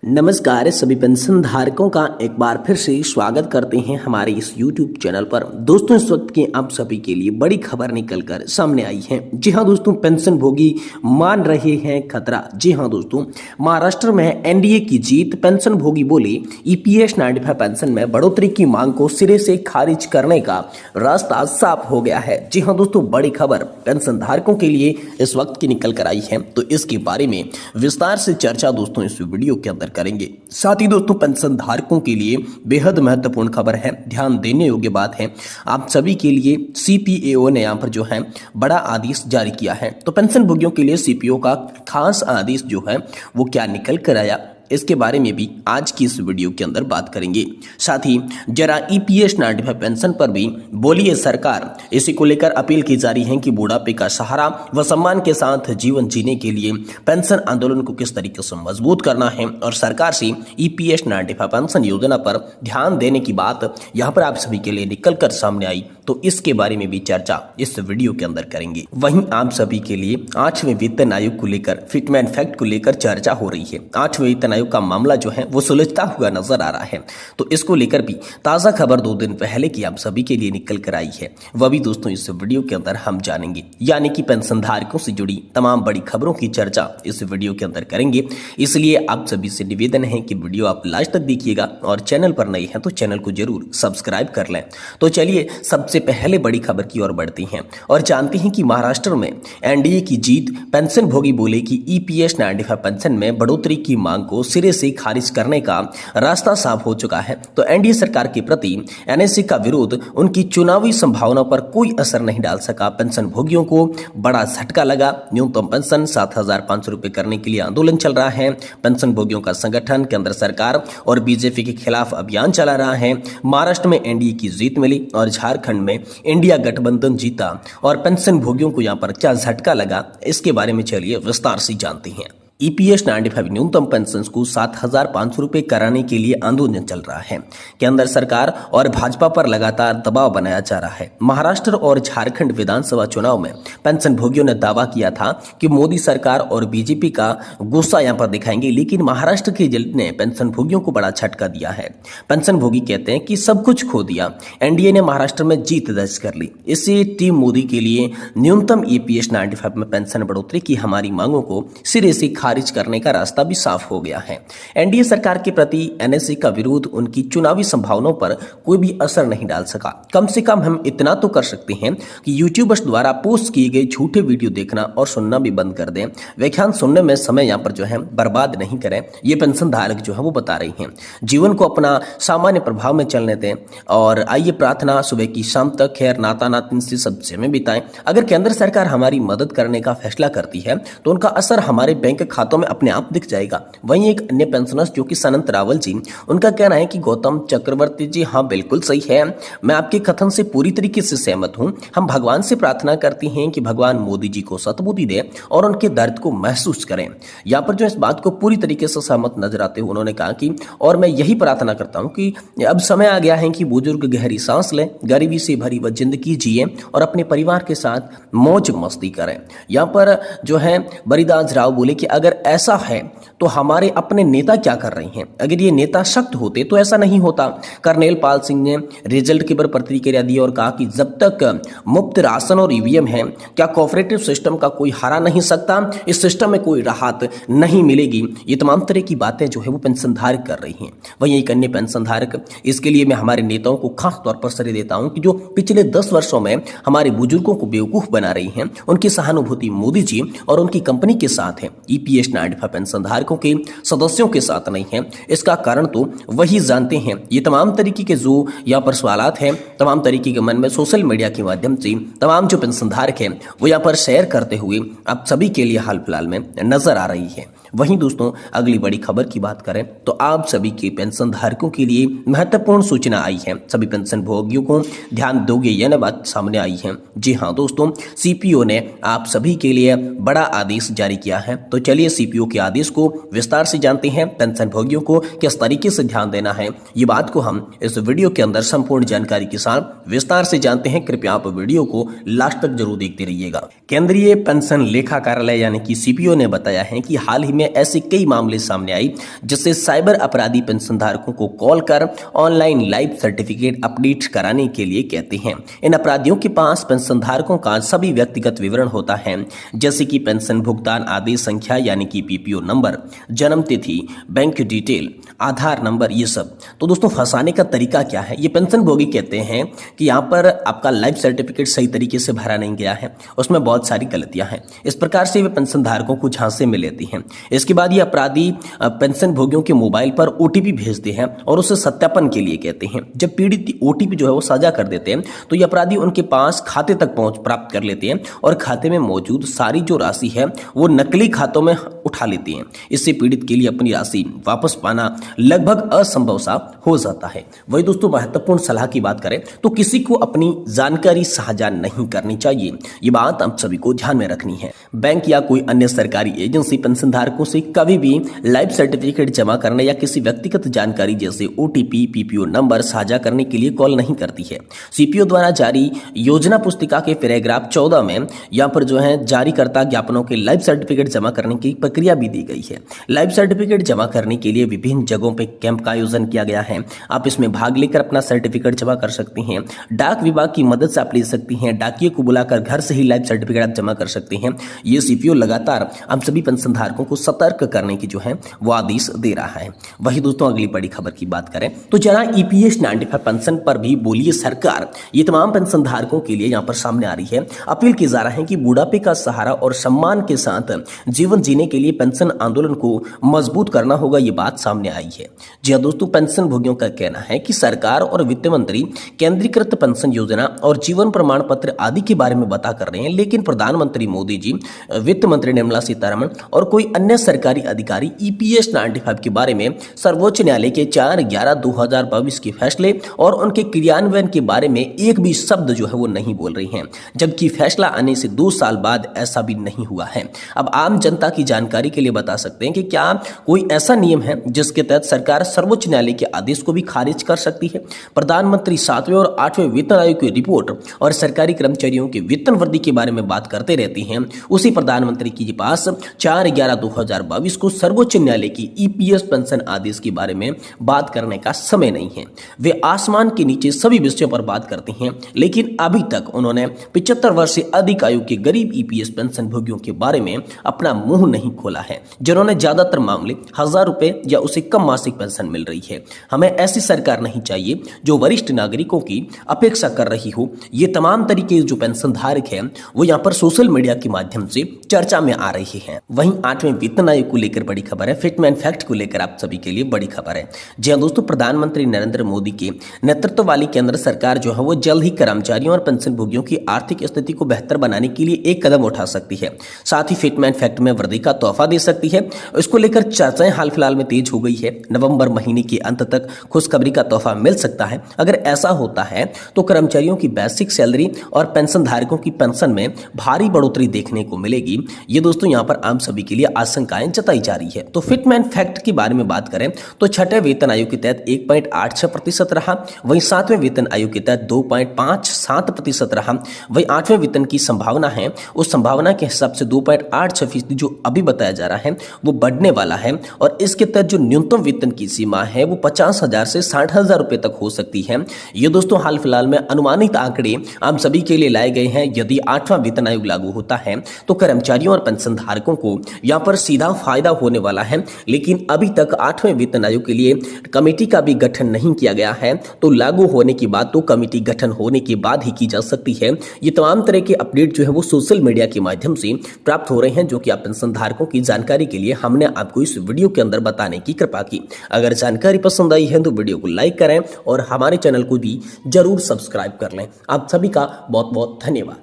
नमस्कार सभी पेंशन धारकों का एक बार फिर से स्वागत करते हैं हमारे इस YouTube चैनल पर। दोस्तों इस वक्त की आप सभी के लिए बड़ी खबर निकलकर सामने आई है। जी हां दोस्तों, पेंशन भोगी मान रहे हैं खतरा। जी हां दोस्तों, महाराष्ट्र में एनडीए की जीत। पेंशन भोगी बोले ईपीएस 95 पेंशन में बढ़ोतरी की मांग को सिरे से खारिज करने का रास्ता साफ हो गया है। जी हाँ दोस्तों, बड़ी खबर पेंशन धारकों के लिए इस वक्त की निकल कर आई है, तो इसके बारे में विस्तार से चर्चा दोस्तों इस वीडियो के अंदर करेंगे। साथ ही दोस्तों पेंशन धारकों के लिए बेहद महत्वपूर्ण खबर है, ध्यान देने योग्य बात है आप सभी के लिए। सीपीएओ ने यहाँ पर जो है बड़ा आदेश जारी किया है। तो पेंशन भोगियों के लिए सीपीओ का खास आदेश जो है वो क्या निकल कर आया, इसके बारे में भी आज की इस वीडियो के अंदर बात करेंगे। साथ ही जरा ईपीएस 95 पेंशन पर भी बोलिए सरकार। इसी को लेकर अपील की जा रही है कि बुढ़ापे का सहारा व सम्मान के साथ जीवन जीने के लिए पेंशन आंदोलन को किस तरीके से मजबूत करना है और सरकार से ईपीएस 95 पेंशन योजना पर ध्यान देने की बात यहाँ पर आप सभी के लिए निकल कर सामने आई, तो इसके बारे में भी चर्चा इस वीडियो के अंदर करेंगे। वहीं आप सभी के लिए 8वें वेतन आयोग को लेकर फिटमेंट फैक्ट को लेकर चर्चा हो रही है। 8वें वेतन का मामला जो है वो सुलझता हुआ नजर आ रहा है, तो इसको लेकर भी ताजा खबर 2 दिन पहले की आप सभी के लिए निकल कर आई है, वह भी दोस्तों इस वीडियो के अंदर हम जानेंगे। यानी कि पेंशन धारकों से जुड़ी तमाम बड़ी खबरों की चर्चा इस वीडियो के अंदर करेंगे। इसलिए आप सभी से निवेदन है कि वीडियो आप लास्ट तक देखिएगा और चैनल पर नए हैं तो चैनल को जरूर सब्सक्राइब कर लें। तो चलिए सबसे पहले बड़ी खबर की ओर बढ़ते हैं और जानते हैं कि महाराष्ट्र में एनडीए की जीत। पेंशन भोगी बोले कि ईपीएस 95 पेंशन में बढ़ोतरी की मांग को सिरे से खारिज करने का रास्ता साफ हो चुका है। तो एनडीए सरकार के प्रति एनएससी का विरोध उनकी चुनावी संभावनाओं पर कोई असर नहीं डाल सका। पेंशन भोगियों को बड़ा झटका लगा। न्यूनतम पेंशन 7,500 रुपए करने के लिए आंदोलन चल रहा है। पेंशन भोगियों का संगठन केंद्र सरकार और बीजेपी के खिलाफ अभियान चला रहा है। महाराष्ट्र में एनडीए की जीत मिली और झारखंड में इंडिया गठबंधन जीता और पेंशन भोगियों को यहां पर क्या झटका लगा, इसके बारे में चलिए विस्तार से जानते हैं। ईपीएस 95 न्यूनतम पेंशन को 7,500 रुपए कराने के लिए आंदोलन चल रहा है। केंद्र सरकार और भाजपा पर लगातार दबाव बनाया जा रहा है। महाराष्ट्र और झारखंड विधानसभा चुनाव में पेंशन भोगियों ने दावा किया था कि मोदी सरकार और बीजेपी का गुस्सा यहां पर दिखाएंगे, लेकिन महाराष्ट्र की जल ने पेंशन भोगियों को बड़ा झटका दिया है। पेंशन भोगी कहते हैं कि सब कुछ खो दिया, एनडीए ने महाराष्ट्र में जीत दर्ज कर ली। इससे टीम मोदी के लिए न्यूनतम ईपीएस 95 में पेंशन बढ़ोतरी की हमारी मांगों को सिरे से खारिज करने का रास्ता भी साफ हो गया है। एनडीए सरकार के प्रति एनएससी का विरोध उनकी चुनावी संभावनाओं पर कोई भी असर नहीं डाल सका। कम से कम हम इतना तो कर सकते हैं कि यूट्यूबर्स द्वारा पोस्ट किए गए झूठे वीडियो देखना और सुनना भी बंद कर दें। व्याख्यान सुनने में समय यहाँ पर जो है बर्बाद नहीं करें, ये पेंशन धारक जो है वो बता रही हैं। जीवन को अपना सामान्य प्रभाव में चलने दें और आइए प्रार्थना सुबह की शाम तक खैर नाता नातिन से सब समय बिताएं। अगर केंद्र सरकार हमारी मदद करने का फैसला करती है तो उनका असर हमारे बैंक खातों में अपने आप दिख जाएगा। वहीं एक अन्य पेंशनर्स जो कि सनंत रावल जी, उनका कहना है कि गौतम चक्रवर्ती जी हाँ बिल्कुल सही है, मैं आपके कथन से पूरी तरीके से सहमत हूं। हम भगवान से प्रार्थना करते हैं कि भगवान मोदी जी को सद्बुद्धि दे और उनके दर्द को महसूस करें। यहाँ पर जो इस बात को पूरी तरीके से सहमत नजर आते हुए उन्होंने कहा कि और मैं यही प्रार्थना करता हूं कि अब समय आ गया है कि बुजुर्ग गहरी सांस लें, गरीबी से भरी वह जिंदगी जिए और अपने परिवार के साथ मौज मस्ती करें। यहाँ पर जो है बरिदास राव बोले कि अगर ऐसा है तो हमारे अपने नेता क्या कर रहे हैं। अगर ये नेता सख्त होते तो ऐसा नहीं होता। कर्नल पाल सिंह ने रिजल्ट के पर प्रतिक्रिया दी और कहा कि जब तक मुफ्त राशन और ईवीएम है क्या कोऑपरेटिव सिस्टम का कोई हरा नहीं सकता, इस सिस्टम में कोई राहत नहीं मिलेगी। ये तमाम तरह की बातें जो है वो पेंशन धारक कर रही हैं। वहीं एक अन्य पेंशन धारक, इसके लिए मैं हमारे नेताओं को खास तौर पर सलाह देता हूं कि जो पिछले 10 वर्षों में हमारे बुजुर्गों को बेवकूफ बना रही हैं, उनकी सहानुभूति मोदी जी और उनकी कंपनी के साथ है। ईपीएस 95 पेंशन धारकों के सदस्यों के साथ नहीं है। इसका कारण तो वही जानते हैं। ये तमाम तरीके के जो यहाँ पर सवालात हैं, तमाम तरीके के मन में सोशल मीडिया के माध्यम से तमाम जो पेंशन धारक हैं वो यहाँ पर शेयर करते हुए आप सभी के लिए हाल फिलहाल में नजर आ रही है। वहीं दोस्तों अगली बड़ी खबर की बात करें तो आप सभी के पेंशन धारकों के लिए महत्वपूर्ण सूचना आई है। सभी पेंशन भोगियों को ध्यान दोगे यह बात सामने आई है। जी हाँ दोस्तों, सीपीओ ने आप सभी के लिए बड़ा आदेश जारी किया है। तो चलिए सीपीओ के आदेश को विस्तार से जानते हैं। पेंशन भोगियों को किस तरीके से ध्यान देना है, ये बात को हम इस वीडियो के अंदर संपूर्ण जानकारी के साथ विस्तार से जानते हैं। कृपया आप वीडियो को लास्ट तक जरूर देखते रहिएगा। केंद्रीय पेंशन लेखा कार्यालय यानी कि सीपीओ ने बताया है कि हाल ही में में ऐसे कई मामले सामने आए जिससे साइबर अपराधी पेंशनधारकों को कॉल कर ऑनलाइन लाइफ सर्टिफिकेट अपडेट कराने के लिए कहते हैं। इन अपराधियों के पास पेंशनधारकों का सभी व्यक्तिगत विवरण होता है, जैसे कि पेंशन भुगतान आदेश संख्या यानी कि पीपीओ नंबर, जन्म तिथि, बैंक डिटेल, आधार नंबर, ये सब। तो दोस्तों फंसाने का तरीका क्या है, ये पेंशन भोगी कहते हैं कि यहाँ पर आपका लाइफ सर्टिफिकेट सही तरीके से भरा नहीं गया है, उसमें बहुत सारी गलतियां हैं। इस प्रकार से वे पेंशन धारकों को झांसे में लेती हैं। इसके बाद ये अपराधी पेंशन भोगियों के मोबाइल पर ओटीपी भेजते हैं और उसे सत्यापन के लिए कहते हैं। जब पीड़ित ओटीपी जो है वो साझा कर देते हैं तो ये अपराधी उनके पास खाते तक पहुंच प्राप्त कर लेते हैं और खाते में मौजूद सारी जो राशि है वो नकली खातों में उठा लेते हैं। इससे पीड़ित के लिए अपनी राशि वापस पाना लगभग असंभव सा हो जाता है। वही दोस्तों महत्वपूर्ण सलाह की बात करें तो किसी को अपनी जानकारी साझा नहीं करनी चाहिए, ये बात आप सभी को ध्यान में रखनी है। बैंक या कोई अन्य सरकारी एजेंसी पेंशनधारकों से कभी भी लाइफ सर्टिफिकेट जमा करने या किसी व्यक्तिगत जानकारी जैसे ओटीपी, पीपीओ नंबर साझा करने के लिए कॉल नहीं करती है। सीपीओ द्वारा जारी योजना पुस्तिका के पैराग्राफ 14 में यहाँ पर जो है जारीकर्ता ज्ञापनों के लाइफ सर्टिफिकेट जमा करने की प्रक्रिया भी दी गई है। लाइफ सर्टिफिकेट जमा करने के लिए विभिन्न जगहों पे कैंप का आयोजन किया गया है। आप इसमें भाग लेकर अपना सर्टिफिकेट जमा कर सकती हैं। डाक विभाग की मदद से आप ले सकती हैं। डाकिये को बुलाकर घर से ही लाइफ सर्टिफिकेट आप जमा कर सकते हैं। ये सीपीओ लगातार हम सभी पेंशनधारकों को सतर्क करने की जो है वो आदेश दे रहा है। वही दोस्तों अगली बड़ी खबर की बात करें तो जरा ईपीएस 95 पेंशन पर भी बोलिए सरकार। ये तमाम पेंशनधारकों के लिए यहाँ पर सामने आ रही है। अपील की जा रहा है कि बुढ़ापे का सहारा और सम्मान के साथ जीवन जीने के लिए पेंशन आंदोलन को मजबूत करना होगा, ये बात सामने आई है। जी हाँ दोस्तों, पेंशन भोगियों का कहना है कि सरकार और वित्त मंत्री केंद्रीकृत पेंशन योजना और जीवन प्रमाण पत्र आदि के बारे में बता कर रहे हैं, लेकिन प्रधानमंत्री मोदी जी, वित्त मंत्री निर्मला सीतारमण और कोई अन्य सरकारी अधिकारी ईपीएस 95 के बारे में सर्वोच्च न्यायालय के 4/11/2022 के फैसले और उनके क्रियान्वयन के बारे में एक भी शब्द जो है वो नहीं बोल रही हैं, जबकि फैसला आने से 2 साल बाद ऐसा भी नहीं हुआ है। अब आम जनता की जानकारी के लिए बता सकते हैं कि क्या कोई ऐसा नियम है जिसके तहत सरकार सर्वोच्च न्यायालय के आदेश को भी खारिज कर सकती है। प्रधानमंत्री 7वें और 8वें वेतन आयोग की रिपोर्ट और सरकारी कर्मचारियों के वेतन वृद्धि के बारे में बात करते रहती हैं। उसी प्रधानमंत्री के पास 4/11/2022 को सर्वोच्च न्यायालय की ईपीएस पेंशन आदेश के बारे में बात करने का समय नहीं है। वे आसमान के नीचे सभी विषयों पर बात करती हैं, लेकिन अभी तक उन्होंने 75 वर्ष से अधिक आयु के गरीब ईपीएस पेंशन भोगियों के बारे में अपना मुंह नहीं खोला है, जिन्होंने ज्यादातर मामले 1000 रुपए या उससे कम मासिक पेंशन मिल रही है। हमें ऐसी सरकार नहीं चाहिए जो वरिष्ठ नागरिकों की अपेक्षा कर रही हो। ये तमाम तरीके जो पेंशन धारक हैं वो यहाँ पर सोशल मीडिया के माध्यम से चर्चा में आ रही हैं। वहीं 8वें वेतन आयोग को लेकर बड़ी खबर है। फिटमैन फैक्ट को लेकर आप सभी के लिए बड़ी खबर है। जी हाँ दोस्तों, प्रधानमंत्री नरेंद्र मोदी के नेतृत्व वाली केंद्र सरकार जो है वो जल्द ही कर्मचारियों और पेंशन भोगियों की आर्थिक स्थिति को बेहतर बनाने के लिए एक कदम उठा सकती है। साथ ही फिटमैन फैक्ट में वृद्धि का तोहफा दे सकती है। इसको लेकर चर्चाएं हाल फिलहाल में तेज हो गई है। नवंबर महीने के अंत तक खुशखबरी का तोहफा मिल सकता है। अगर ऐसा होता है तो कर्मचारियों की बेसिक सैलरी और पेंशन धारकों की पेंशन में भारी बढ़ोतरी देखने को मिलेगी। ये दोस्तों यहाँ पर आम सभी के लिए आशंकाएं जताई जा रही है। तो फिटमैन फैक्ट के बारे में बात करें तो 6वें वेतन आयोग के तहत 1.86% रहा, वहीं 7वें वेतन आयोग के तहत 2.57% रहा। वहीं 8वें वेतन की संभावना है, उस संभावना के हिसाब से 2.86% जो अभी बताया जा रहा है वो बढ़ने वाला है। और इसके तहत जो न्यूनतम वेतन की सीमा है वो 50,000 से 60,000 रुपए तक हो सकती है। ये दोस्तों हाल फिलहाल में अनुमानित आंकड़े आप सभी के लिए लाए गए हैं। यदि 8वां वेतन आयोग लागू होता है तो कर्मचारियों और पेंशन धारकों को यहाँ पर सीधा फायदा होने वाला है। लेकिन अभी तक 8वें वेतन आयोग के लिए कमेटी का भी गठन नहीं किया गया है, तो लागू होने की बात तो कमेटी गठन होने के बाद ही की जा सकती है। ये तमाम तरह के अपडेट जो है वो सोशल मीडिया के माध्यम से प्राप्त हो रहे हैं, जो कि आप पेंशन धारकों की जानकारी के लिए हमने आपको इस वीडियो के अंदर बताने की कृपा की। अगर जानकारी पसंद आई है तो वीडियो को लाइक करें और हमारे चैनल को भी जरूर सब्सक्राइब कर लें। आप सभी का बहुत बहुत धन्यवाद।